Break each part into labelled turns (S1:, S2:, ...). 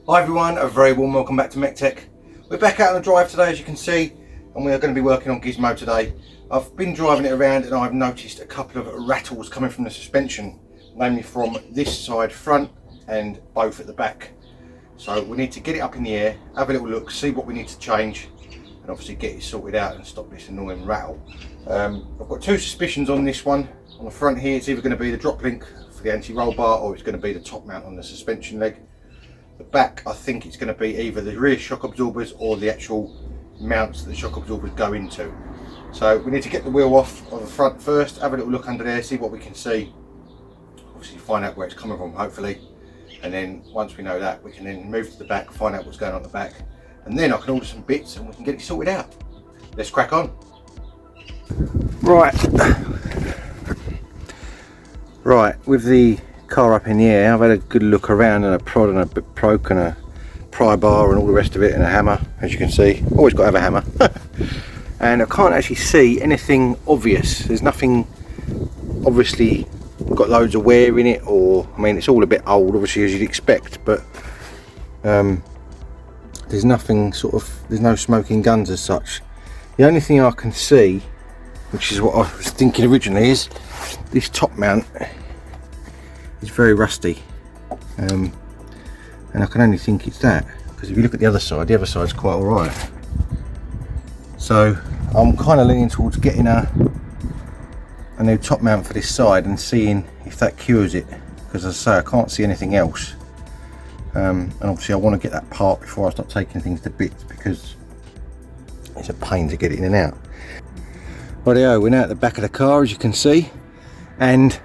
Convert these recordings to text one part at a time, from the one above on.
S1: Hi everyone, a very warm welcome back to MEC-TEC. We're back out on the drive today, as you can see, and we are going to be working on Gizmo today. I've been driving it around and I've noticed a couple of rattles coming from the suspension, namely from this side front and both at the back. So we need to get it up in the air, have a little look, see what we need to change, and obviously get it sorted out and stop this annoying rattle. I've got two suspicions on this one. On the front here, it's either going to be the drop link for the anti-roll bar or it's going to be the top mount on the suspension leg. The back, I think it's going to be either the rear shock absorbers or the actual mounts that the shock absorbers go into. So we need to get the wheel off of the front first, have a little look under there, see what we can see. Obviously find out where it's coming from, hopefully. And then once we know that, we can then move to the back, find out what's going on at the back. And then I can order some bits and we can get it sorted out. Let's crack on. Right, with the car up in the air, I've had a good look around and a prod and a bit proke and a pry bar and all the rest of it and a hammer, as you can see. Always got to have a hammer. And I can't actually see anything obvious. There's nothing obviously got loads of wear in it, or I mean it's all a bit old obviously, as you'd expect, but there's nothing sort of, there's no smoking guns as such. The only thing I can see, which is what I was thinking originally, is this top mount is very rusty, and I can only think it's that, because if you look at the other side's quite alright. So I'm kind of leaning towards getting a new top mount for this side and seeing if that cures it, because as I say, I can't see anything else, and obviously I want to get that part before I start taking things to bits, because it's a pain to get it in and out. Rightio, we're now at the back of the car, as you can see, and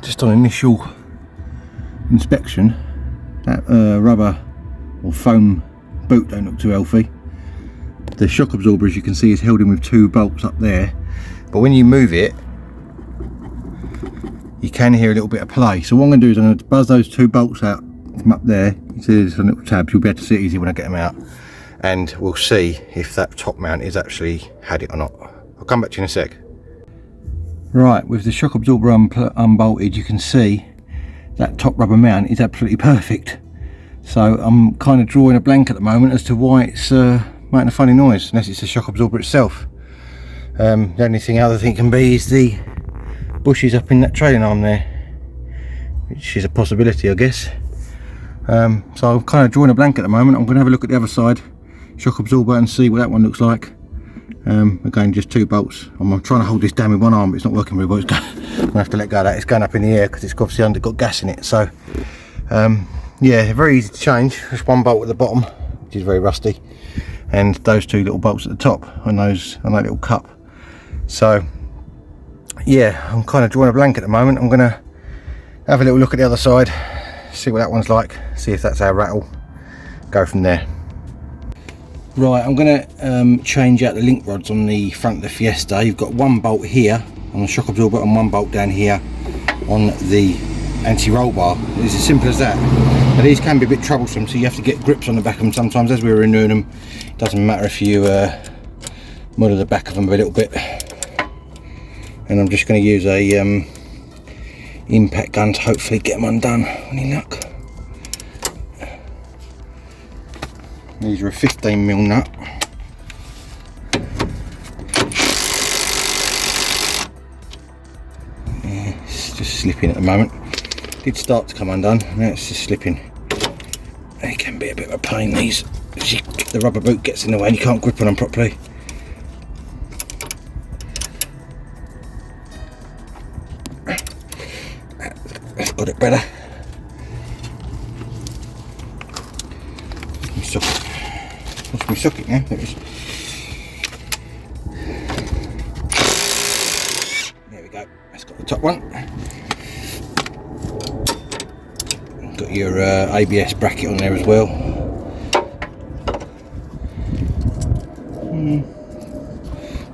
S1: just on initial inspection, that rubber or foam boot don't look too healthy. The shock absorber, as you can see, is held in with two bolts up there, but when you move it you can hear a little bit of play. So what I'm going to do is I'm going to buzz those two bolts out from up there. You see there's some little tabs, you'll be able to see it easy when I get them out, and we'll see if that top mount is actually had it or not. I'll come back to you in a sec. Right, with the shock absorber unbolted, you can see that top rubber mount is absolutely perfect. So I'm kind of drawing a blank at the moment as to why it's making a funny noise, unless it's the shock absorber itself. The only thing other thing can be is the bushes up in that trailing arm there, which is a possibility, I guess. So I'm kind of drawing a blank at the moment. I'm going to have a look at the other side, shock absorber, and see what that one looks like. Again, just two bolts. I'm trying to hold this down with one arm, but it's not working very well. I'm going to have to let go of that. It's going up in the air because it's obviously got gas in it. So yeah, very easy to change. Just one bolt at the bottom, which is very rusty, and those two little bolts at the top on that little cup. So yeah, I'm kind of drawing a blank at the moment. I'm going to have a little look at the other side, see what that one's like, see if that's our rattle, go from there. Right, I'm going to change out the link rods on the front of the Fiesta. You've got one bolt here on the shock absorber and one bolt down here on the anti-roll bar. It's as simple as that. But these can be a bit troublesome, so you have to get grips on the back of them sometimes. As we were renewing them, it doesn't matter if you muddle the back of them a little bit. And I'm just going to use a impact gun to hopefully get them undone. Any luck? These are a 15mm nut. Yeah, it's just slipping at the moment. Did start to come undone, now it's just slipping. They can be a bit of a pain, these. The rubber boot gets in the way and you can't grip on them properly. That's got it better. Lost my socket now. There it is. There we go. That's got the top one. Got your ABS bracket on there as well.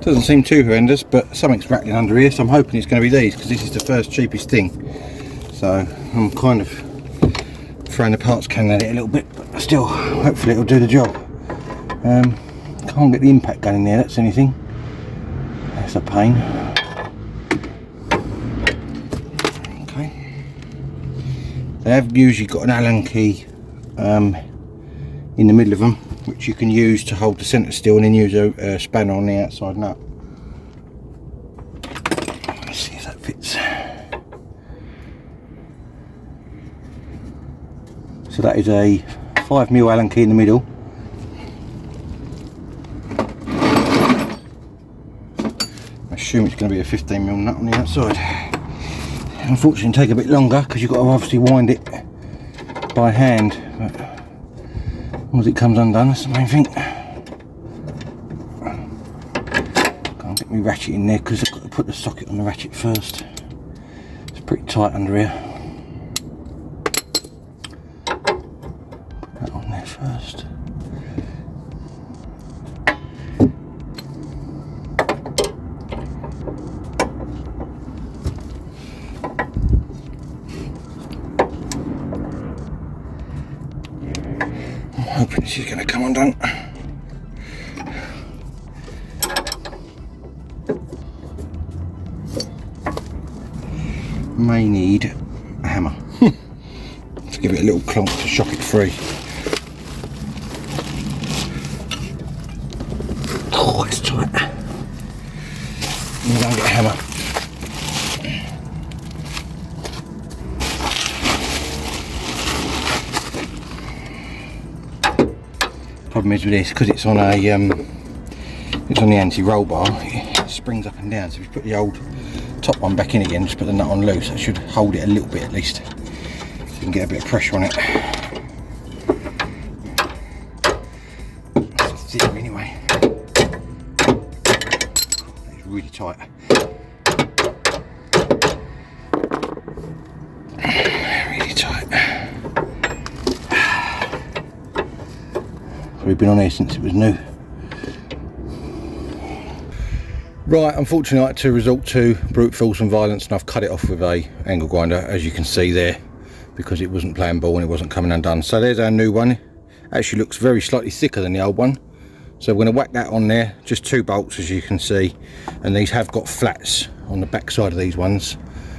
S1: Doesn't seem too horrendous, but something's rattling under here, so I'm hoping it's going to be these, because this is the first cheapest thing. So I'm kind of throwing the parts can at it a little bit, but still, hopefully it'll do the job. Can't get the impact gun in there, that's anything. That's a pain. Okay. They have usually got an Allen key in the middle of them, which you can use to hold the centre still, and then use a spanner on the outside nut. Let's see if that fits. So that is a 5mm Allen key in the middle. I assume it's going to be a 15mm nut on the outside. Unfortunately, it'll take a bit longer because you've got to obviously wind it by hand. But as long as it comes undone, that's the main thing. Can't get my ratchet in there because I've got to put the socket on the ratchet first. It's pretty tight under here. Put that on there first. I'm hoping this is going to come undone. May need a hammer to give it a little clonk to shock it free. Oh, it's tight. I'm going to get a hammer. Problem is with this, because it's on a it's on the anti-roll bar, it springs up and down. So if you put the old top one back in again, just put the nut on loose, that should hold it a little bit at least, so you can get a bit of pressure on it. That's it anyway. It's really tight. Really tight. We've been on here since it was new. Right, unfortunately I had to resort to brute force and violence, and I've cut it off with a angle grinder, as you can see there, because it wasn't playing ball and it wasn't coming undone. So there's our new one. Actually looks very slightly thicker than the old one. So we're going to whack that on there, just 2 bolts as you can see, and these have got flats on the back side of these ones,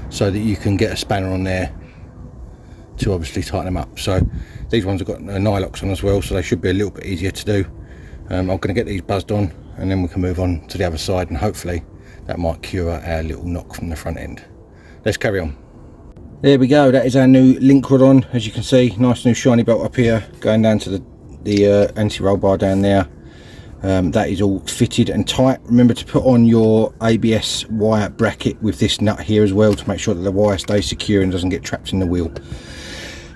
S1: so that you can get a spanner on there to obviously tighten them up. So these ones have got nylox on as well, so they should be a little bit easier to do. I'm going to get these buzzed on, and then we can move on to the other side, and hopefully that might cure our little knock from the front end. Let's carry on. There we go, that is our new link rod on, as you can see. Nice new shiny bolt up here, going down to the anti-roll bar down there. That is all fitted and tight. Remember to put on your ABS wire bracket with this nut here as well, to make sure that the wire stays secure and doesn't get trapped in the wheel.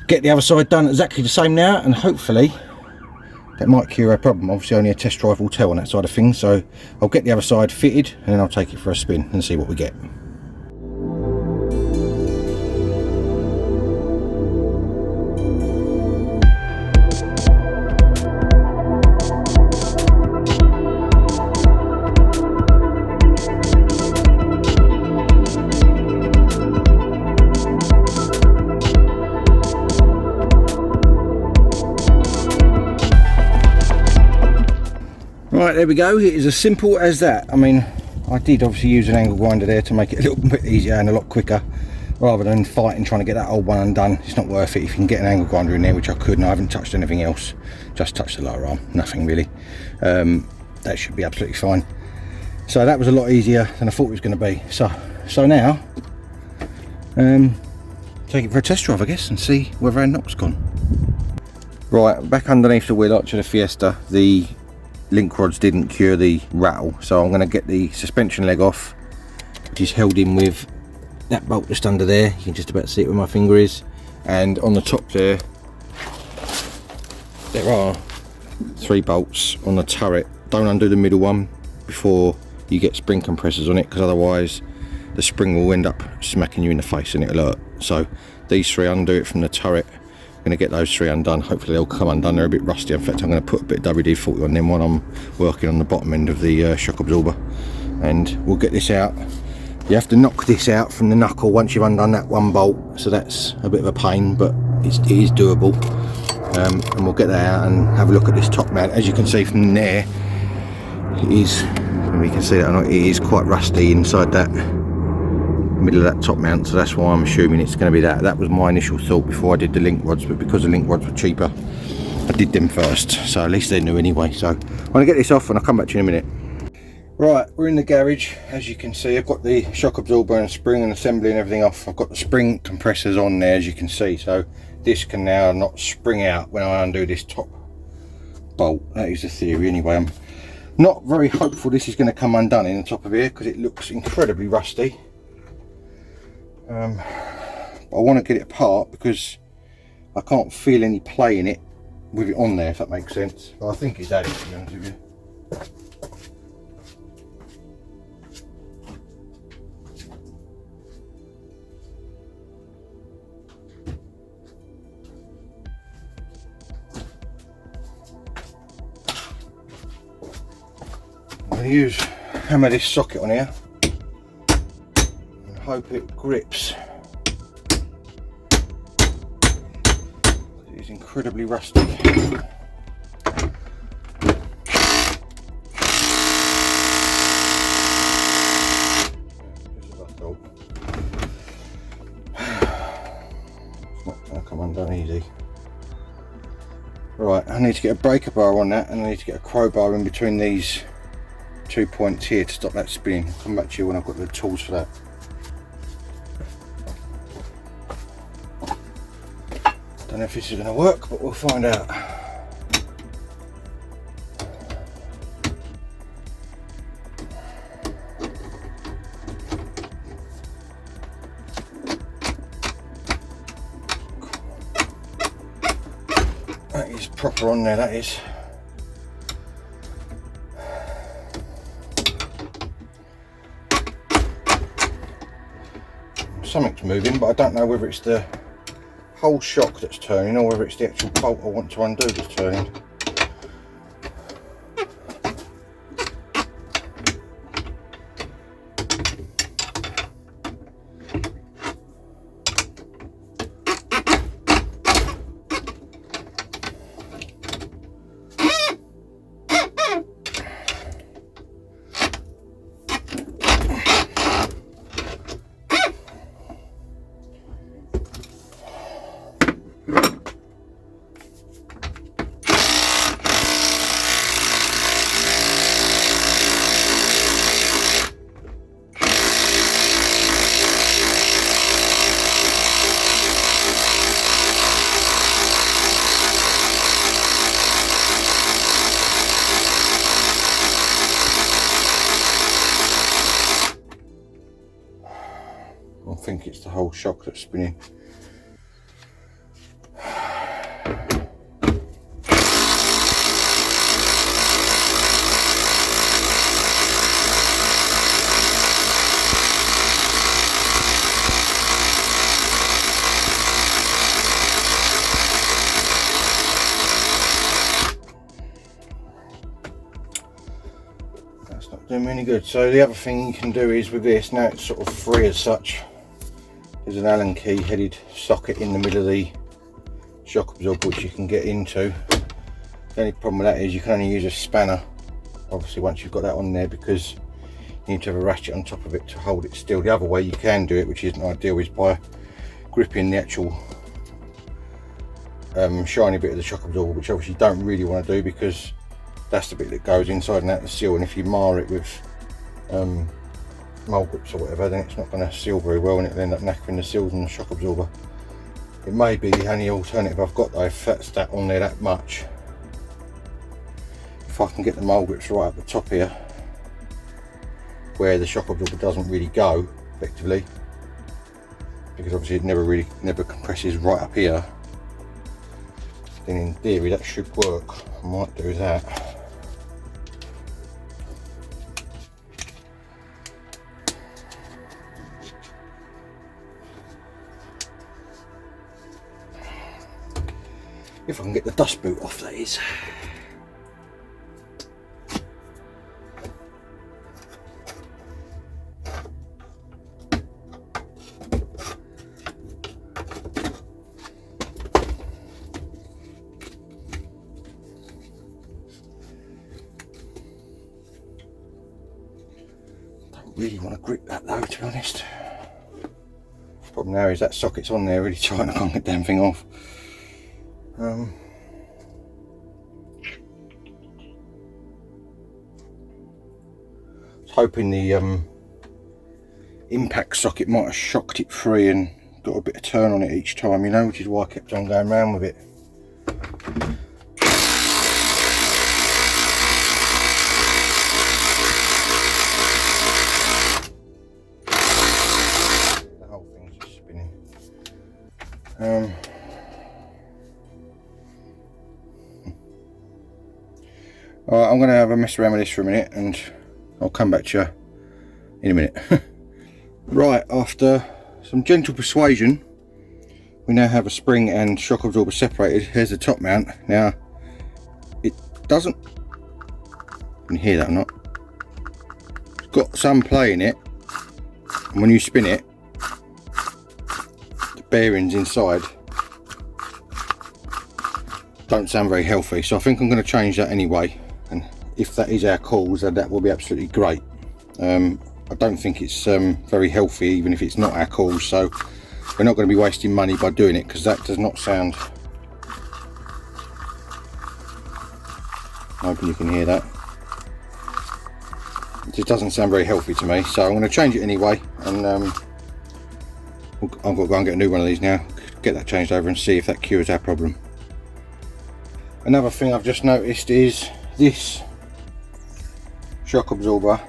S1: Get the other side done exactly the same now, and hopefully that might cure our problem. Obviously only a test drive will tell on that side of things, so I'll get the other side fitted and then I'll take it for a spin and see what we get. Right, there we go. It is as simple as that. I mean, I did obviously use an angle grinder there to make it a little bit easier and a lot quicker, rather than fighting trying to get that old one undone. It's not worth it if you can get an angle grinder in there, which I could, and I haven't touched anything else, just touched the lower arm, nothing really. That should be absolutely fine. So that was a lot easier than I thought it was going to be. So now take it for a test drive, I guess, and see whether our knock's gone. Right, back underneath the wheel arch of the Fiesta, the link rods didn't cure the rattle, so I'm going to get the suspension leg off, which is held in with that bolt just under there. You can just about see it where my finger is, and on the top there are 3 bolts on the turret. Don't undo the middle one before you get spring compressors on it, because otherwise the spring will end up smacking you in the face and it'll hurt. So these 3 undo it from the turret. I'm going to get those 3 undone. Hopefully they'll come undone. They're a bit rusty. In fact, I'm going to put a bit of WD-40 on them while I'm working on the bottom end of the shock absorber, and we'll get this out. You have to knock this out from the knuckle once you've undone that 1 bolt, so that's a bit of a pain, but it is doable. And we'll get that out and have a look at this top mount. As you can see from there, it is, if you can see that or not, it is quite rusty inside that middle of that top mount, so that's why I'm assuming it's going to be that. That was my initial thought before I did the link rods, but because the link rods were cheaper, I did them first, so at least they knew anyway. So I'm going to get this off and I'll come back to you in a minute. Right, we're in the garage. As you can see, I've got the shock absorber and spring and assembly and everything off. I've got the spring compressors on there, as you can see, so this can now not spring out when I undo this top bolt. That is the theory anyway. I'm not very hopeful this is going to come undone in the top of here because it looks incredibly rusty. But I want to get it apart because I can't feel any play in it with it on there, if that makes sense. But I think it's added, to be honest with you. I'm going to hammer this socket on here and hope it grips. It is incredibly rusty. It's not going to come undone easy. Right, I need to get a breaker bar on that, and I need to get a crowbar in between these 2 points here to stop that spinning. I'll come back to you when I've got the tools for that. Don't know if this is going to work, but we'll find out. That is proper on there, that is. Something's moving, but I don't know whether it's the whole shock that's turning or whether it's the actual bolt I want to undo that's turning. I think it's the whole shock that's spinning. That's not doing me any good. So the other thing you can do is with this, now it's sort of free as such, there's an Allen key headed socket in the middle of the shock absorber which you can get into. The only problem with that is you can only use a spanner, obviously, once you've got that on there, because you need to have a ratchet on top of it to hold it still. The other way you can do it, which isn't ideal, is by gripping the actual shiny bit of the shock absorber, which obviously you don't really want to do because that's the bit that goes inside and out the seal, and if you mar it with mole grips or whatever, then it's not going to seal very well and it'll end up knackering the seals on the shock absorber. It may be the only alternative I've got though, if that's that on there that much. If I can get the mole grips right at the top here where the shock absorber doesn't really go effectively, because obviously it never compresses right up here, then in theory that should work. I might do that. If I can get the dust boot off, that is. Don't really want to grip that though, to be honest. Problem now is that socket's on there really tight and I can't get the damn thing off. I was hoping the impact socket might have shocked it free and got a bit of turn on it each time, you know, which is why I kept on going around with it. The whole thing's just spinning. Alright, I'm going to have a mess around with this for a minute and I'll come back to you in a minute. Right, after some gentle persuasion, we now have a spring and shock absorber separated. Here's the top mount. Now, it doesn't, can you hear that or not? It's got some play in it, and when you spin it, the bearings inside don't sound very healthy, so I think I'm going to change that anyway, and if that is our cause, then that will be absolutely great. I don't think it's very healthy, even if it's not our cause, so we're not going to be wasting money by doing it, because that does not sound, I'm hoping you can hear that, it just doesn't sound very healthy to me, so I'm going to change it anyway, and I've got to go and get a new one of these now, get that changed over and see if that cures our problem. Another thing I've just noticed is this shock absorber,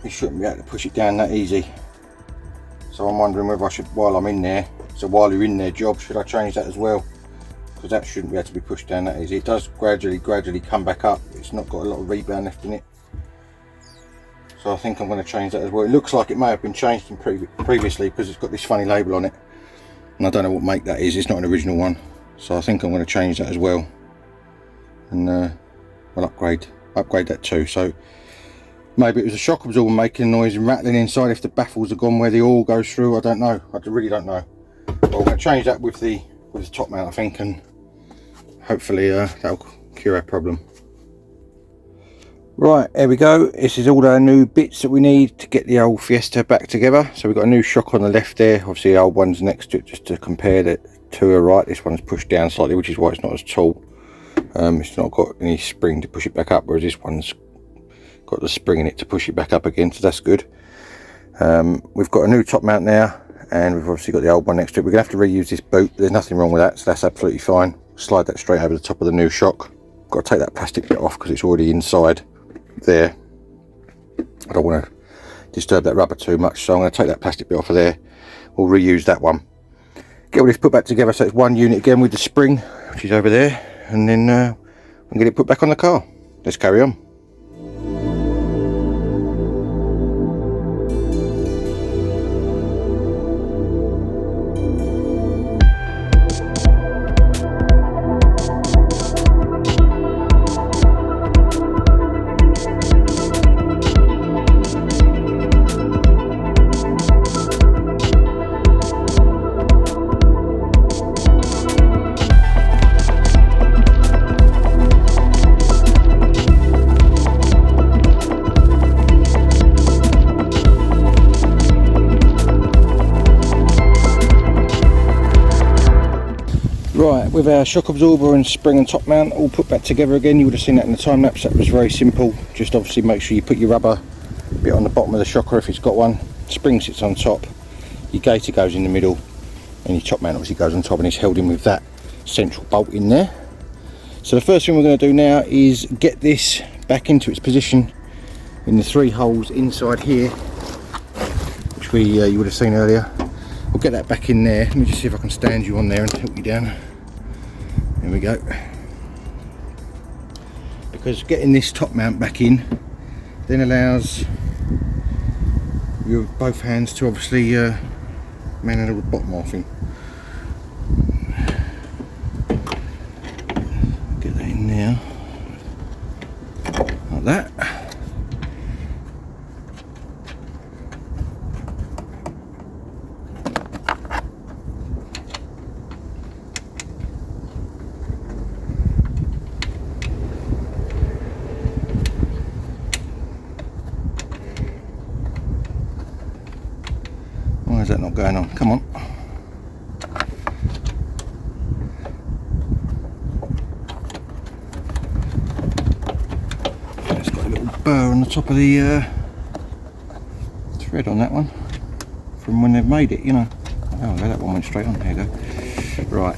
S1: you shouldn't be able to push it down that easy, so I'm wondering whether I should, while I'm in there, so while you're in there job, should I change that as well, because that shouldn't be able to be pushed down that easy. It does gradually come back up, it's not got a lot of rebound left in it, so I think I'm going to change that as well. It looks like it may have been changed previously because it's got this funny label on it, and I don't know what make that is, it's not an original one, so I think I'm going to change that as well, and we'll upgrade that too. So maybe it was a shock absorber making noise and rattling inside if the baffles are gone where the oil goes through. I don't know. I really don't know. But I'm going to change that with the top mount, I think, and hopefully that'll cure our problem. Right, there we go. This is all our new bits that we need to get the old Fiesta back together. So we've got a new shock on the left there. Obviously the old one's next to it, just to compare the two are right. This one's pushed down slightly, which is why it's not as tall. It's not got any spring to push it back up, whereas this one's got the spring in it to push it back up again, so that's good. We've got a new top mount now, and we've obviously got the old one next to it. We're gonna have to reuse this boot. There's nothing wrong with that, so that's absolutely fine. Slide that straight over the top of the new shock. Got to take that plastic bit off because it's already inside there. I don't want to disturb that rubber too much, so I'm going to take that plastic bit off of there. We'll reuse that one. Get all this put back together so it's one unit again with the spring, which is over there, and then we'll get it put back on the car. Let's carry on. Right, with our shock absorber and spring and top mount all put back together again, you would have seen that in the time lapse. That was very simple. Just obviously make sure you put your rubber bit on the bottom of the shocker if it's got one. Spring sits on top, your gator goes in the middle, and your top mount obviously goes on top, and it's held in with that central bolt in there. So the first thing we're going to do now is get this back into its position in the 3 holes inside here, which you would have seen earlier. We'll get that back in there. Let me just see if I can stand you on there and help you down. There we go. Because getting this top mount back in then allows you with both hands to obviously manhandle the bottom off him. Get that in now, like that. Why is that not going on? Come on. It's got a little burr on the top of the thread on that one from when they've made it, you know. Oh, that one went straight on. There you go. Right.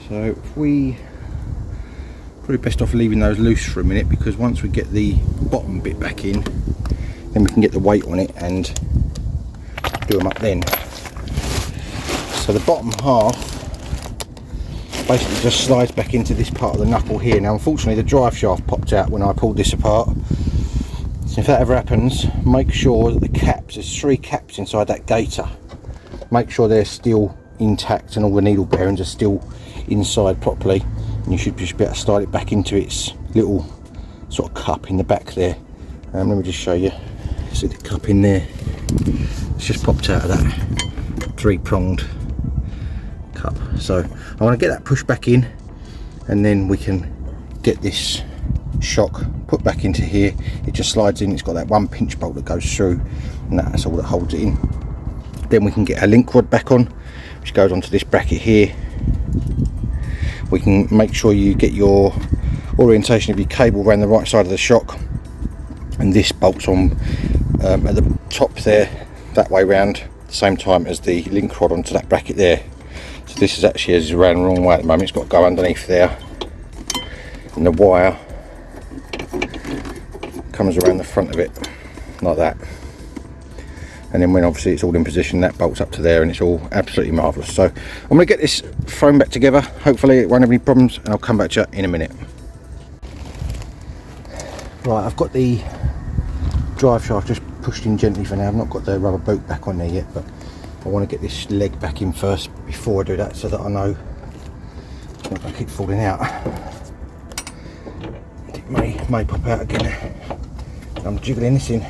S1: So if we probably best off leaving those loose for a minute, because once we get the bottom bit back in, then we can get the weight on it and do them up then. So the bottom half basically just slides back into this part of the knuckle here. Now unfortunately the drive shaft popped out when I pulled this apart, so if that ever happens, make sure that the caps, there's 3 caps inside that gaiter, make sure they're still intact and all the needle bearings are still inside properly, and you should just be able to slide it back into its little sort of cup in the back there. Let me just show you. See the cup in there, it's just popped out of that 3-pronged cup. So I want to get that pushed back in, and then we can get this shock put back into here. It just slides in, it's got that 1 pinch bolt that goes through, and that's all that holds it in. Then we can get a link rod back on, which goes onto this bracket here. We can make sure you get your orientation of your cable around the right side of the shock, and this bolts on at the top there, that way round, at the same time as the link rod onto that bracket there. So this is actually, as it's around the wrong way at the moment, it's got to go underneath there, and the wire comes around the front of it like that, and then when obviously it's all in position, that bolts up to there, and it's all absolutely marvellous. So I'm going to get this thrown back together, hopefully it won't have any problems, and I'll come back to you in a minute. Right, I've got the drive shaft just pushed in gently for now. I've not got the rubber boot back on there yet, but I want to get this leg back in first before I do that, so that I know it's not going to keep falling out. It may pop out again. I'm jiggling this in.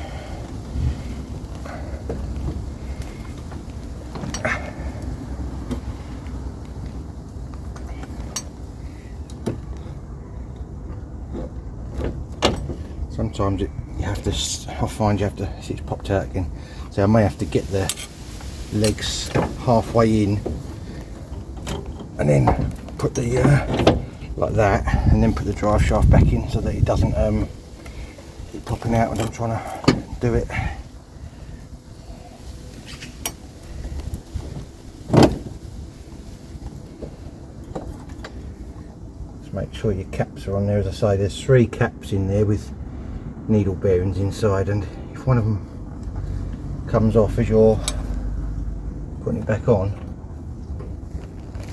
S1: Sometimes I find you have to, see it's popped out again, so I may have to get the legs halfway in and then put the like that, and then put the drive shaft back in so that it doesn't keep popping out when I'm trying to do it. Just make sure your caps are on there. As I say, there's 3 caps in there with needle bearings inside, and if one of them comes off as you're putting it back on,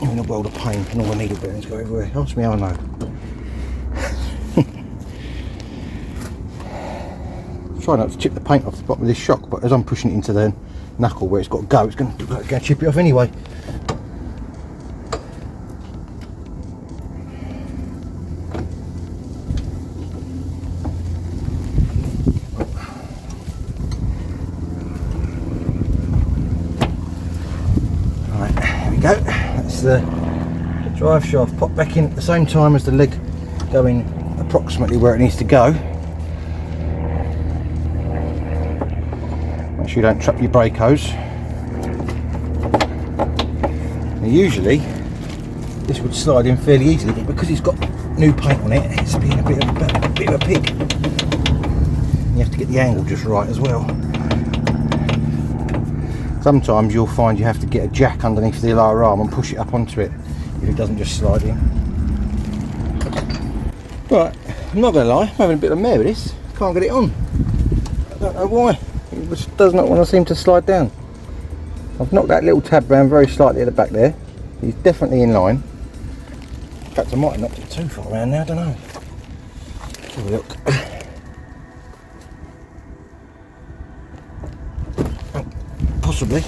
S1: you're in a world of pain, and all the needle bearings go everywhere. Ask me, I know. Try not to chip the paint off the bottom of this shock, but as I'm pushing it into the knuckle where it's got to go, it's going to chip it off anyway. Go. That's the drive shaft pop back in at the same time as the leg going approximately where it needs to go. Make sure you don't trap your brake hose. Now usually this would slide in fairly easily, but because it's got new paint on it, it's being a bit of a pig. You have to get the angle just right as well. Sometimes you'll find you have to get a jack underneath the lower arm and push it up onto it if it doesn't just slide in. Right, I'm not going to lie, I'm having a bit of a mare with this. Can't get it on. I don't know why. It just does not want to seem to slide down. I've knocked that little tab round very slightly at the back there. He's definitely in line. In fact, I might have knocked it too far around now, I don't know. Let's have a look. Possibly.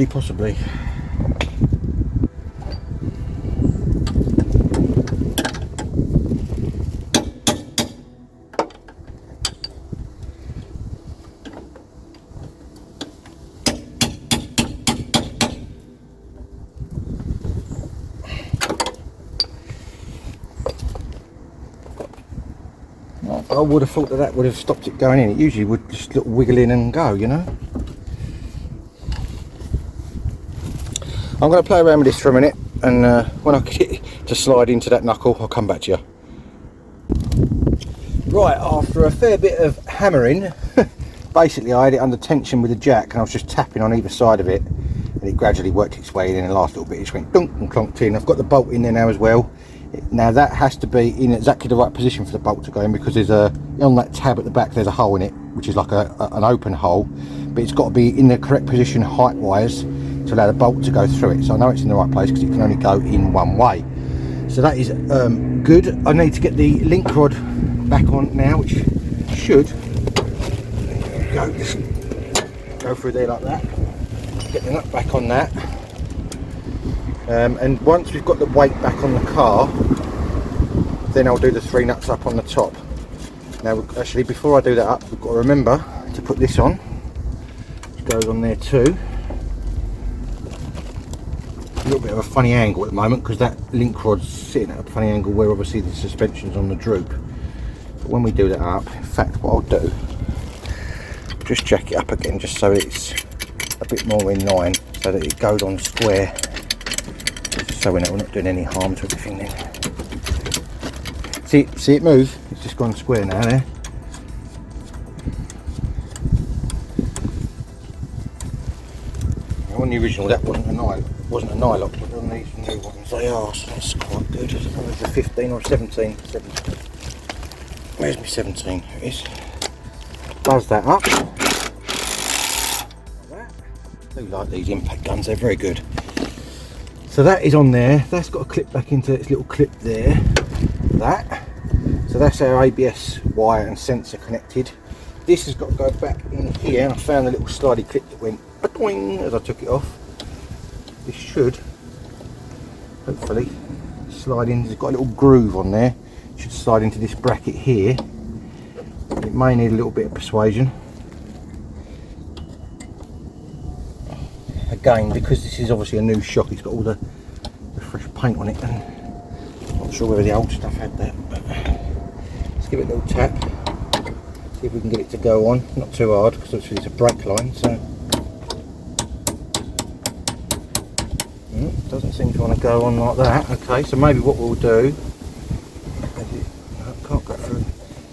S1: Possibly. I would have thought that that would have stopped it going in. It usually would just little wiggle in and go, you know. I'm going to play around with this for a minute, and when I get it to slide into that knuckle, I'll come back to you. Right, after a fair bit of hammering, basically I had it under tension with the jack, and I was just tapping on either side of it, and it gradually worked its way in. And the last little bit, it just went dunk and clonked in. I've got the bolt in there now as well. Now that has to be in exactly the right position for the bolt to go in, because there's on that tab at the back there's a hole in it, which is like an open hole, but it's got to be in the correct position height wise to allow the bolt to go through it. So I know it's in the right place because it can only go in one way. So that is good. I need to get the link rod back on now, which should go, just go through there like that. Get the nut back on that. And once we've got the weight back on the car, then I'll do the 3 nuts up on the top. Now actually, before I do that up, we've got to remember to put this on, which goes on there too. A little bit of a funny angle at the moment because that link rod's sitting at a funny angle where obviously the suspension's on the droop. But when we do that up, in fact what I'll do, just jack it up again just so it's a bit more in line, so that it goes on square, so we're not doing any harm to everything then. See it move? It's just gone square now there. On the original that wasn't a nylock, but on these new ones they are, so that's quite good. I don't know if it's a 15 or 17. Where's my 17? Here it is. Buzz that up. Like that. I do like these impact guns, they're very good. So that is on there. That's got to clip back into its little clip there. That. So that's our ABS wire and sensor connected. This has got to go back in here. I found a little slidey clip that went ba-doing as I took it off. This should hopefully slide in. It's got a little groove on there. It should slide into this bracket here. It may need a little bit of persuasion. Again, because this is obviously a new shock, it's got all the fresh paint on it, and I'm not sure whether the old stuff had that, but let's give it a little tap, see if we can get it to go on. Not too hard because obviously it's a brake line, so doesn't seem to want to go on like that. Okay, so maybe what we'll do, can't go through.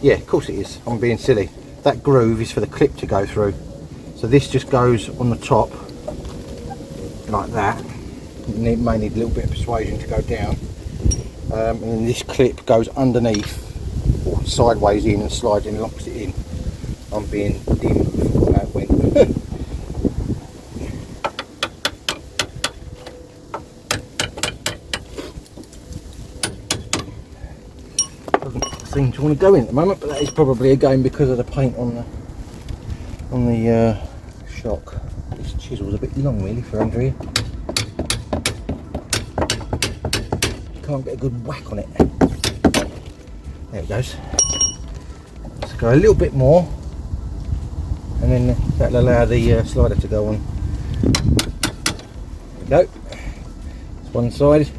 S1: Yeah, of course it is, I'm being silly. That groove is for the clip to go through, so this just goes on the top like that. It may need a little bit of persuasion to go down, and then this clip goes underneath or sideways in and slides in and locks it in. I'm being dim before that went. Doesn't seem to want to go in at the moment, but that is probably again because of the paint on the shock. This chisel's a bit long really for under here. Can't get a good whack on it. There it goes. Let's go a little bit more, and then that'll allow the slider to go on. There we go. It's one side.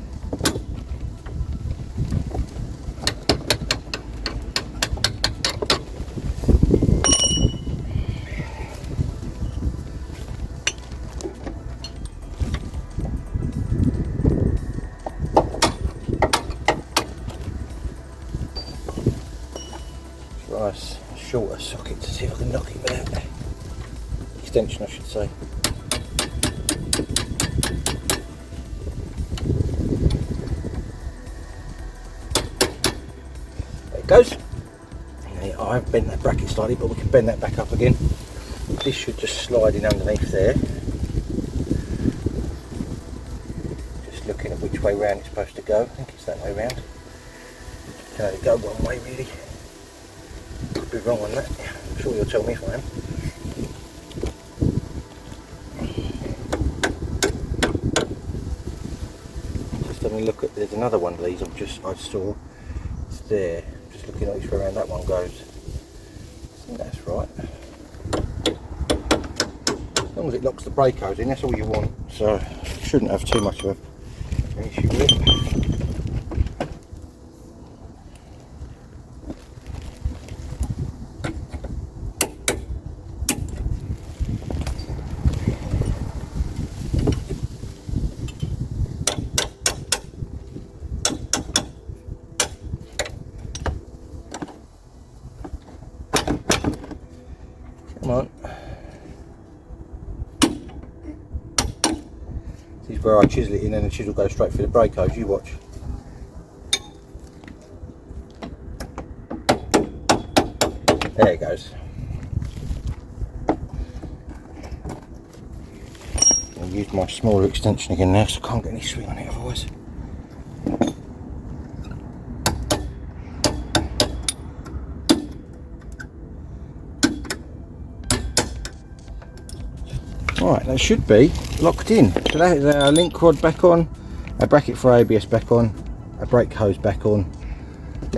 S1: Nice shorter socket to see if I can knock it without the extension, I should say. There it goes. Now, I've bent that bracket slightly, but we can bend that back up again. This should just slide in underneath there. Just looking at which way round it's supposed to go. I think it's that way round. It can only go one way really. Could be wrong on that. I'm sure you'll tell me if I am. Just having a look at, there's another one of these I saw. It's there. Just looking at which way around that one goes. I think that's right. As long as it locks the brake hose in, that's all you want. So shouldn't have too much of an issue with it. Come on. This is where I chisel it in and the chisel goes straight through the brake hose, you watch. There it goes. I'll use my smaller extension again now, so I can't get any swing on it otherwise. Right, that should be locked in. So that is our link rod back on, a bracket for ABS back on, a brake hose back on.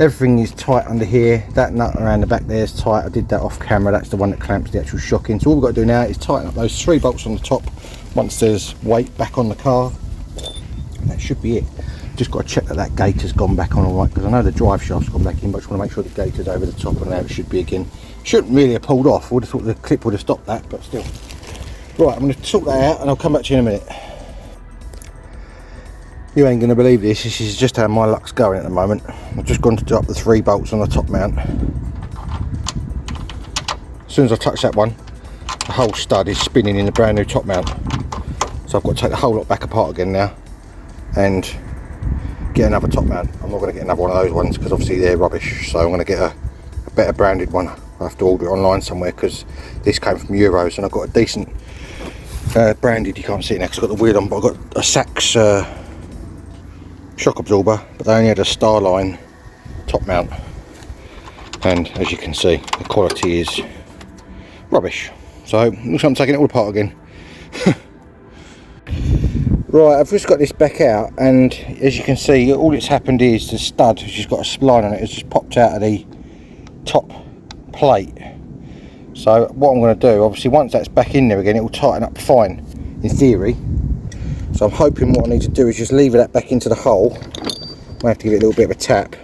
S1: Everything is tight under here. That nut around the back there is tight. I did that off camera. That's the one that clamps the actual shock in. So all we've got to do now is tighten up those 3 bolts on the top once there's weight back on the car. And that should be it. Just got to check that that gate has gone back on all right, because I know the drive shaft's gone back in, but I just want to make sure the gate is over the top, and now it should be again. Shouldn't really have pulled off. I would have thought the clip would have stopped that, but still. Right, I'm going to sort that out and I'll come back to you in a minute. You ain't going to believe this. This is just how my luck's going at the moment. I've just gone to drop the 3 bolts on the top mount. As soon as I touch that one, the whole stud is spinning in the brand new top mount. So I've got to take the whole lot back apart again now and get another top mount. I'm not going to get another one of those ones because obviously they're rubbish. So I'm going to get a better branded one. I have to order it online somewhere because this came from Euros and I've got a decent branded. You can't see it now because I've got the wheel on, but I've got a Saks shock absorber, but they only had a Starline top mount, and as you can see the quality is rubbish. So looks like I'm taking it all apart again. Right, I've just got this back out, and as you can see all that's happened is the stud, which has got a spline on it, has just popped out of the top plate. So what I'm going to do, obviously once that's back in there again, it will tighten up fine in theory. So I'm hoping what I need to do is just lever that back into the hole. I have to give it a little bit of a tap,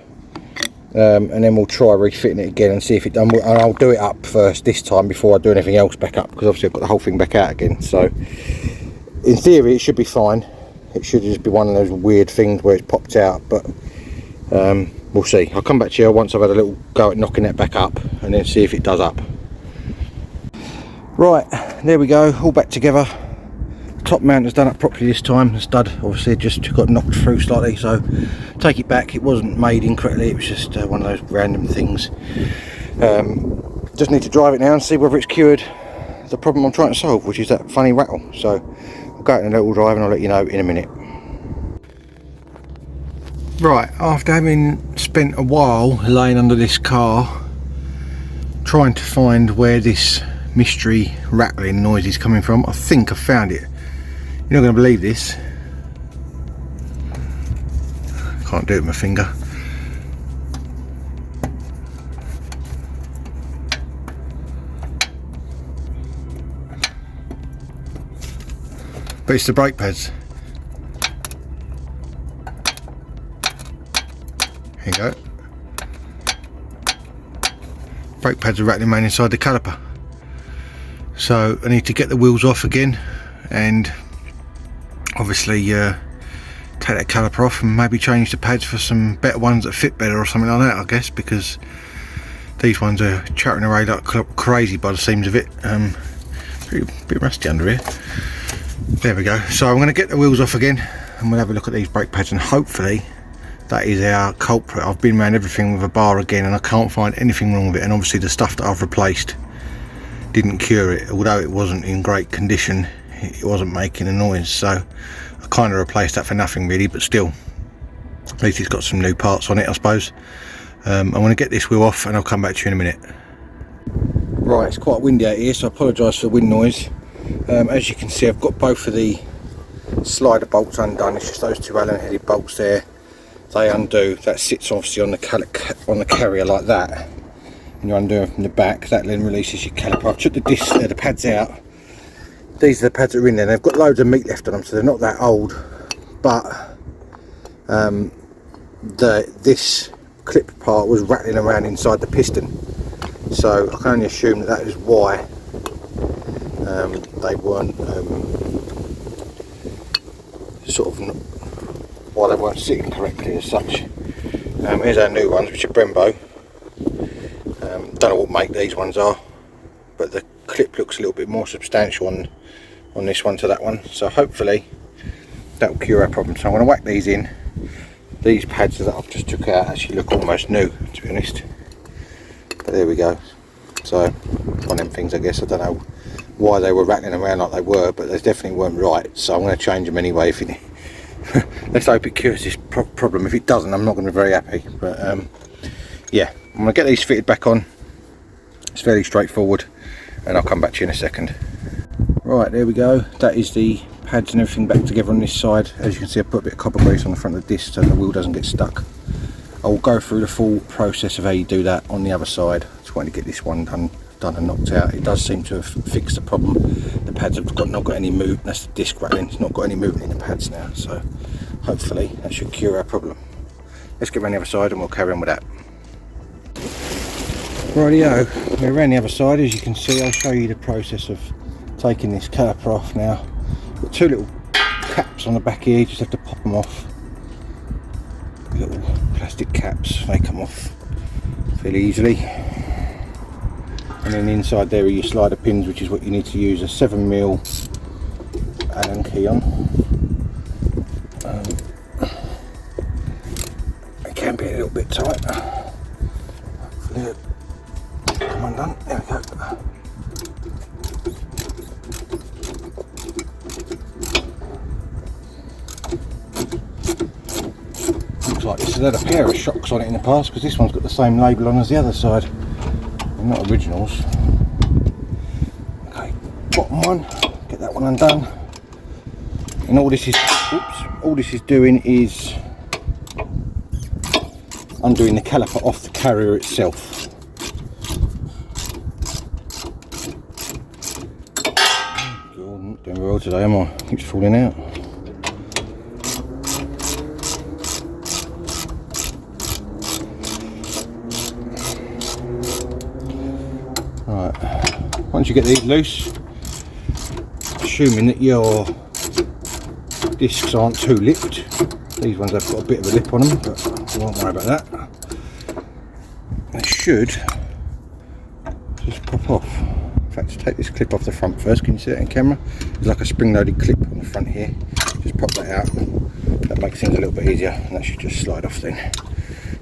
S1: and then we'll try refitting it again and see if it done. And I'll do it up first this time before I do anything else back up, because obviously I've got the whole thing back out again. So in theory it should be fine. It should just be one of those weird things where it's popped out, but we'll see. I'll come back to you once I've had a little go at knocking that back up and then see if it does up. Right, there we go, all back together. The top mount is done up properly this time. The stud obviously just got knocked through slightly, so take it back. It wasn't made incorrectly, it was just one of those random things. Just need to drive it now and see whether it's cured the problem I'm trying to solve, which is that funny rattle. So I'll go out in a little drive and I'll let you know in a minute. Right, after having spent a while laying under this car trying to find where this mystery rattling noise is coming from, I think I found it. You're not going to believe this. Can't do it with my finger. But it's the brake pads. Here you go. Brake pads are rattling around inside the caliper. So I need to get the wheels off again and obviously take that caliper off and maybe change the pads for some better ones that fit better or something like that, I guess, because these ones are chattering away like crazy by the seams of it. Pretty bit rusty under here. There we go. So I'm going to get the wheels off again and we'll have a look at these brake pads, and hopefully that is our culprit. I've been around everything with a bar again and I can't find anything wrong with it, and obviously the stuff that I've replaced didn't cure it. Although it wasn't in great condition, it wasn't making a noise, so I kind of replaced that for nothing really, but still at least it's got some new parts on it, I suppose. I'm going to get this wheel off and I'll come back to you in a minute. Right, it's quite windy out here, so I apologise for the wind noise. As you can see, I've got both of the slider bolts undone. It's just those 2 Allen headed bolts there. They undo. That sits obviously on the carrier like that, and you undo them from the back. That then releases your caliper. I've took the discs there, the pads out. These are the pads that are in there. They've got loads of meat left on them, so they're not that old, but this clip part was rattling around inside the piston, so I can only assume that is why they weren't why they weren't sitting correctly as such. Here's our new ones, which are Brembo. Don't know what make these ones are, but the clip looks a little bit more substantial on this one to that one, so hopefully that will cure our problem. So I'm going to whack these in. These pads that I've just took out actually look almost new, to be honest, but there we go. So one of them things, I guess. I don't know why they were rattling around like they were, but they definitely weren't right, so I'm going to change them anyway. If it let's hope it cures this problem. If it doesn't, I'm not going to be very happy, but yeah, I'm going to get these fitted back on. It's fairly straightforward, and I'll come back to you in a second. Right, there we go. That is the pads and everything back together on this side. As you can see, I put a bit of copper grease on the front of the disc so the wheel doesn't get stuck. I will go through the full process of how you do that on the other side. Just wanted to get this one done and knocked out. It does seem to have fixed the problem. The pads have not got any movement. That's the disc rattling. It's not got any movement in the pads now, so hopefully that should cure our problem. Let's get around the other side and we'll carry on with that. Rightio, we're around the other side. As you can see, I'll show you the process of taking this caliper off now. Got two little caps on the back here, you just have to pop them off. Little plastic caps, they come off fairly easily. And then inside there are your slider pins, which is what you need to use a 7mm Allen key on. It can be a little bit tight. Hopefully come undone. There we go. Looks like this has had a pair of shocks on it in the past, because this one's got the same label on as the other side. They're not originals. Okay, bottom one, get that one undone. And all this is doing is undoing the caliper off the carrier itself. I'm not doing very well today, am I? It keeps falling out. Right, once you get these loose, assuming that your discs aren't too lipped, these ones have got a bit of a lip on them, but we won't worry about that. They should just pop off. In fact, just take this clip off the front first. Can you see it in camera? There's like a spring-loaded clip on the front here. Just pop that out. That makes things a little bit easier, and that should just slide off then.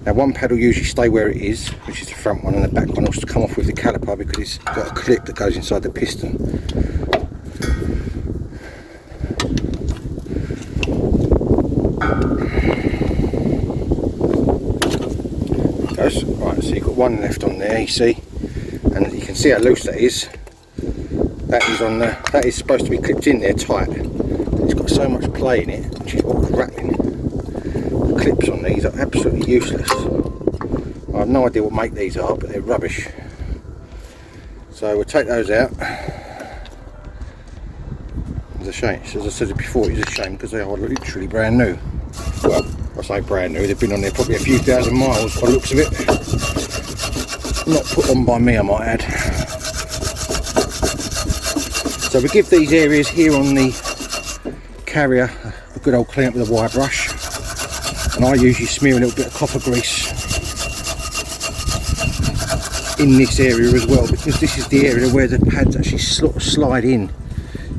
S1: Now, one pad will usually stay where it is, which is the front one, and the back one will come off with the caliper because it's got a clip that goes inside the piston. Right, so you've got one left on there, you see, and you can see how loose that is. That is supposed to be clipped in there tight. It's got so much play in it, which is what was rattling. The clips on these are absolutely useless. I have no idea what make these are, but they're rubbish. So we'll take those out. It's a shame. As I said before, it's a shame because they are literally brand new. Well, I say brand new, they've been on there probably a few thousand miles by the looks of it. Not put on by me, I might add. So we give these areas here on the carrier a good old clean up with a wire brush, and I usually smear a little bit of copper grease in this area as well, because this is the area where the pads actually sort of slide in,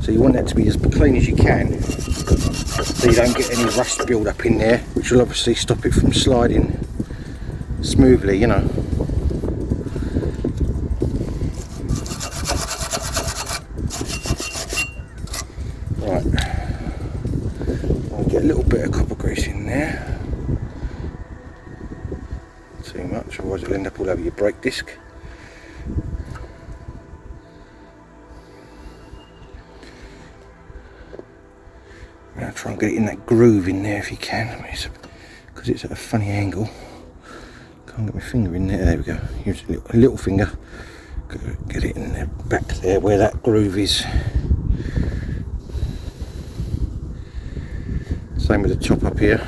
S1: so you want that to be as clean as you can, so you don't get any rust build up in there, which will obviously stop it from sliding smoothly, you know. Right, I'll get a little bit of copper grease in there. Too much, otherwise it'll end up all over your brake disc. Now try and get it in that groove in there if you can, because it's at a funny angle. Can't get my finger in there. There we go. Use a little finger. Get it in there, back there where that groove is. Same with the top up here.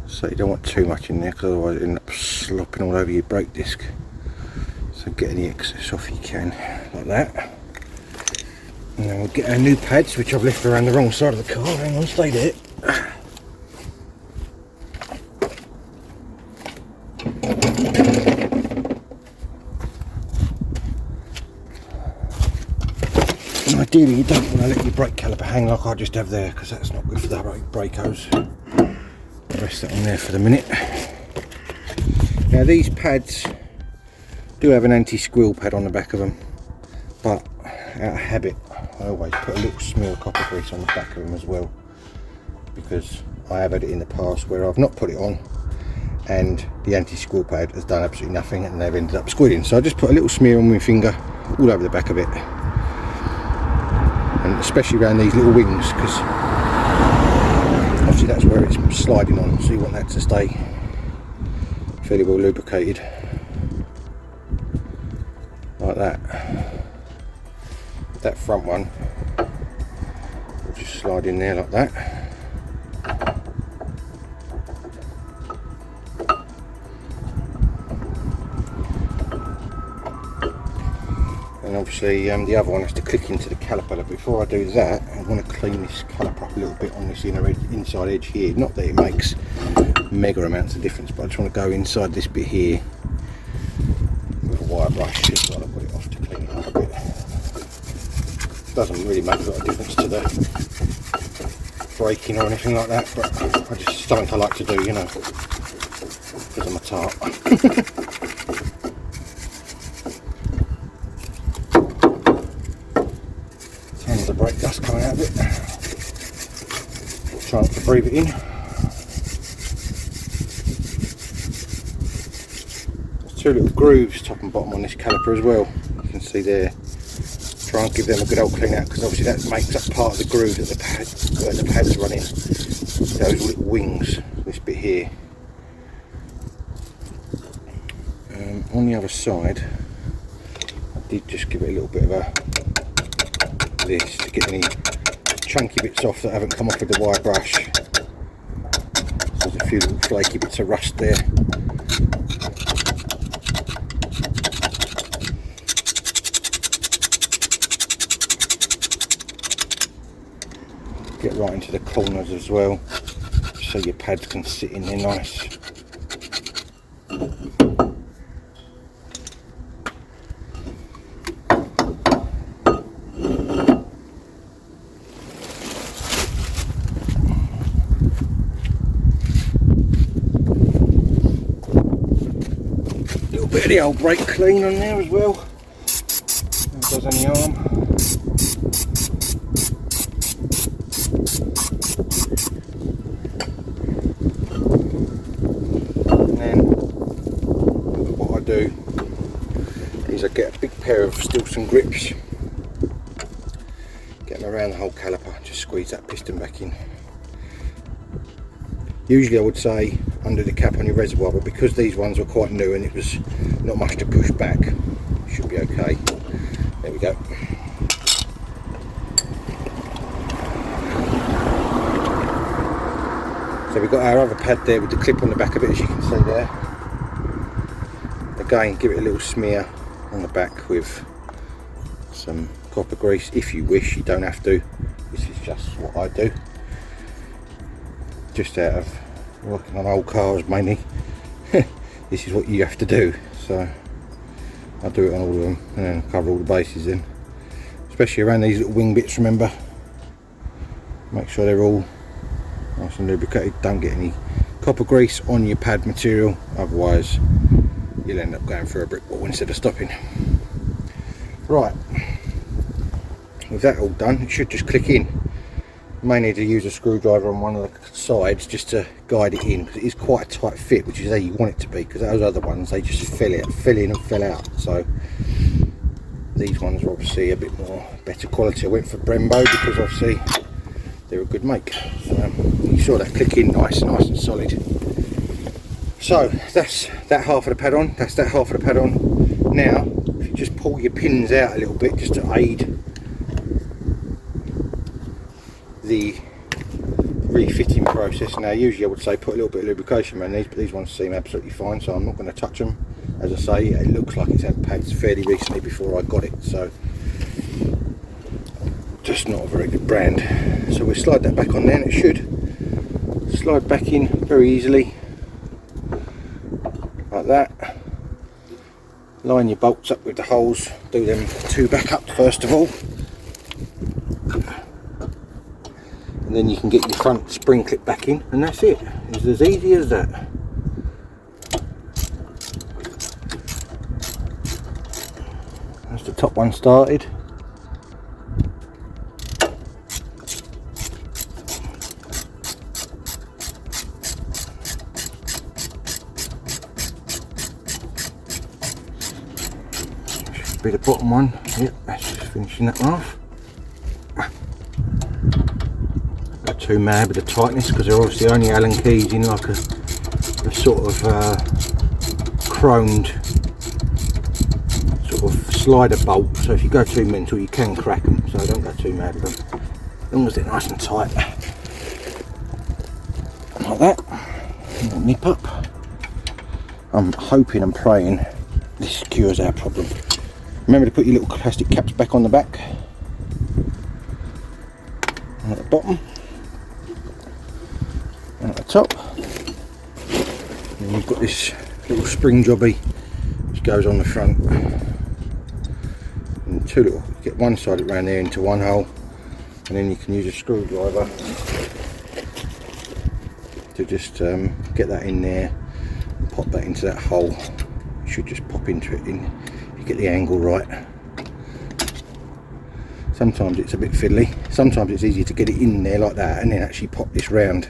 S1: So you don't want too much in there, because otherwise it'll end up slopping all over your brake disc. So get any excess off you can, like that. And then we'll get our new pads, which I've left around the wrong side of the car. Hang on, stay there. And ideally you don't want to let your brake caliper hang like I just have there, because that's not good for the brake hose. Rest that on there for the minute. Now these pads do have an anti-squeal pad on the back of them, but out of habit I always put a little smear of copper grease on the back of them as well, because I have had it in the past where I've not put it on and the anti-squeal pad has done absolutely nothing and they've ended up squealing. So I just put a little smear on my finger all over the back of it, and especially around these little wings, because obviously that's where it's sliding on, so you want that to stay fairly well lubricated, like that. That front one will just slide in there like that. And obviously the other one has to click into the caliper. But before I do that, I want to clean this caliper up a little bit on this inside edge here. Not that it makes mega amounts of difference, but I just want to go inside this bit here with a wire brush just while I put it off to clean it up a bit. Doesn't really make a lot of difference to the braking or anything like that, but I just something I like to do, you know, because I'm a tart. Tons of brake dust coming out of it. Try not to breathe it in. There's two little grooves top and bottom on this caliper as well. You can see there. Try and give them a good old clean out, because obviously that makes up part of the groove that the pad, where the pad's running. Those little wings, this bit here. On the other side, I did just give it a little bit of this to get any chunky bits off that haven't come off with the wire brush. So there's a few little flaky bits of rust there. Get right into the corners as well, so your pads can sit in there nice. Little bit of the old brake clean on there as well. Never does any harm. Do is I get a big pair of Stilson grips, get them around the whole caliper, just squeeze that piston back in. Usually I would say under the cap on your reservoir, but because these ones were quite new and it was not much to push back, it should be okay. There we go. So we've got our other pad there with the clip on the back of it, as you can see there. Again, give it a little smear on the back with some copper grease if you wish. You don't have to. This is just what I do, just out of working on old cars mainly. This is what you have to do, so I do it on all of them and then cover all the bases in, especially around these little wing bits. Remember, make sure they're all nice and lubricated. Don't get any copper grease on your pad material, otherwise you'll end up going through a brick wall instead of stopping. Right, with that all done, it should just click in. You may need to use a screwdriver on one of the sides just to guide it in, because it is quite a tight fit, which is how you want it to be, because those other ones, they just fell in and fell out. So these ones are obviously a bit more better quality. I went for Brembo because obviously they're a good make. You saw that click in nice and solid. So that's that half of the pad on, that's that half of the pad on. Now, if you just pull your pins out a little bit just to aid the refitting process. Now usually I would say put a little bit of lubrication around these, but these ones seem absolutely fine, so I'm not going to touch them as I say, it looks like it's had pads fairly recently before I got it, so just not a very good brand. So we'll slide that back on there, and it should slide back in very easily, like that. Line your bolts up with the holes, do them 2 back up first of all, and then you can get your front spring clip back in, and that's it. It's as easy as that. That's the top one started. Should be the bottom one. Yep, that's just finishing that one off. Not too mad with the tightness, because they're obviously only Allen keys in like a sort of chromed sort of slider bolt, so if you go too mental you can crack them, so don't go too mad with them, as long as they're nice and tight like that. Nip up. I'm hoping and praying this cures our problem. Remember to put your little plastic caps back on the back and at the bottom and at the top, and you've got this little spring jobby which goes on the front, and 2 little, get one side around there into one hole, and then you can use a screwdriver to just get that in there and pop that into that hole. You should just pop into it in, if you get the angle right. Sometimes it's a bit fiddly, sometimes it's easier to get it in there like that and then actually pop this round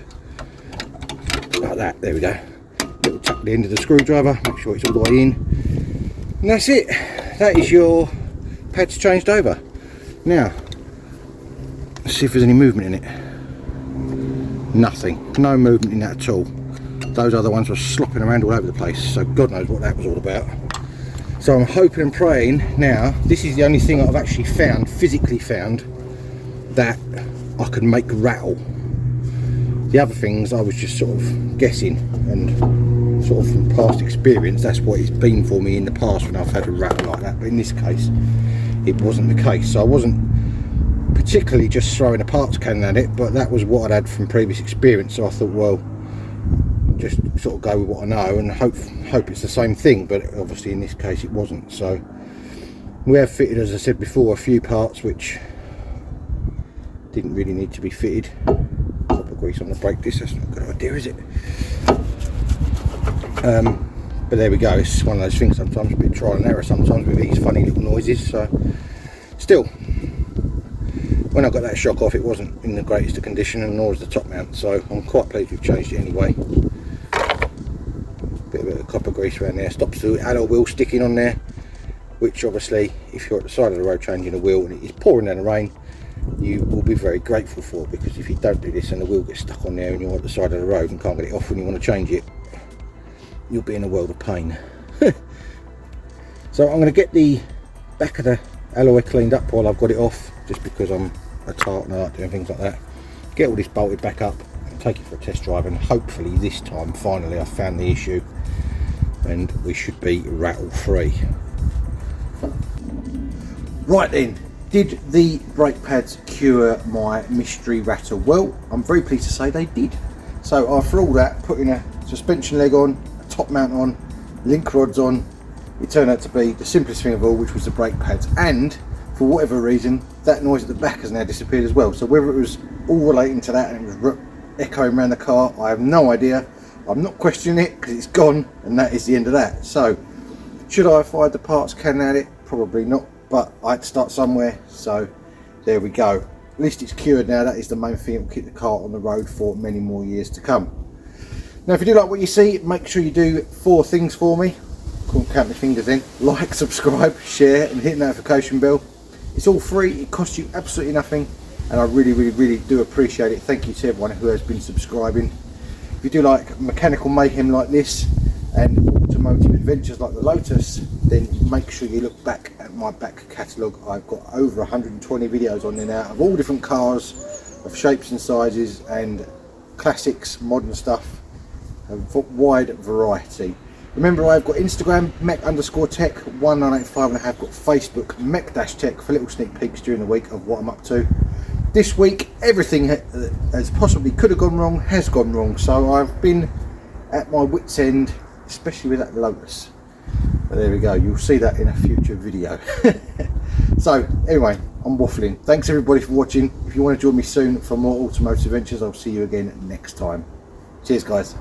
S1: like that. There we go. Little tuck at the end of the screwdriver, make sure it's all the way in, and that's it. That is your pads changed over. Now let's see if there's any movement in it. Nothing, no movement in that at all. Those other ones were slopping around all over the place, so God knows what that was all about. So I'm hoping and praying now, this is the only thing I've actually found, physically found, that I can make rattle. The other things I was just sort of guessing, and sort of from past experience that's what it's been for me in the past when I've had a rattle like that, but in this case it wasn't the case. So I wasn't particularly just throwing a parts cannon at it, but that was what I'd had from previous experience, so I thought, well, just sort of go with what I know and hope it's the same thing, but obviously in this case it wasn't. So we have fitted, as I said before, a few parts which didn't really need to be fitted. Copper grease on the brake disc, that's not a good idea, is it? But there we go, it's one of those things, sometimes a bit trial and error sometimes with these funny little noises. So still, when I got that shock off it wasn't in the greatest of condition, and nor was the top mount, so I'm quite pleased we've changed it anyway. Bit of copper grease around there, stops the alloy wheel sticking on there, which obviously if you're at the side of the road changing a wheel and it is pouring down the rain, you will be very grateful for, because if you don't do this and the wheel gets stuck on there and you're at the side of the road and can't get it off when you want to change it, you'll be in a world of pain. So I'm going to get the back of the alloy cleaned up while I've got it off, just because I'm a tart and I like doing things like that. Get all this bolted back up and take it for a test drive, and hopefully this time finally I've found the issue and we should be rattle free. Right then, did the brake pads cure my mystery rattle? Well, I'm very pleased to say they did. So after all that, putting a suspension leg on, a top mount on, link rods on, it turned out to be the simplest thing of all, which was the brake pads, and for whatever reason that noise at the back has now disappeared as well. So whether it was all relating to that and it was echoing around the car, I have no idea. I'm not questioning it because it's gone, and that is the end of that. So should I have fired the parts cannon at it? Probably not, but I had to start somewhere, so there we go. At least it's cured now. That is the main thing that will keep the car on the road for many more years to come. Now if you do like what you see, make sure you do 4 things for me. Couldn't count my fingers in. Like, subscribe, share and hit the notification bell. It's all free, it costs you absolutely nothing, and I really do appreciate it. Thank you to everyone who has been subscribing. If you do like mechanical mayhem like this and automotive adventures like the Lotus, then make sure you look back at my back catalogue. I've got over 120 videos on there now of all different cars, of shapes and sizes, and classics, modern stuff, a wide variety. Remember, I've got Instagram, MEC_TEC 1985, and I have got Facebook, MEC-TEC, for little sneak peeks during the week of what I'm up to. This week, everything as possibly could have gone wrong has gone wrong, so I've been at my wit's end, especially with that Lotus. But there we go, you'll see that in a future video. So anyway, I'm waffling. Thanks everybody for watching. If you want to join me soon for more automotive adventures, I'll see you again next time. Cheers guys.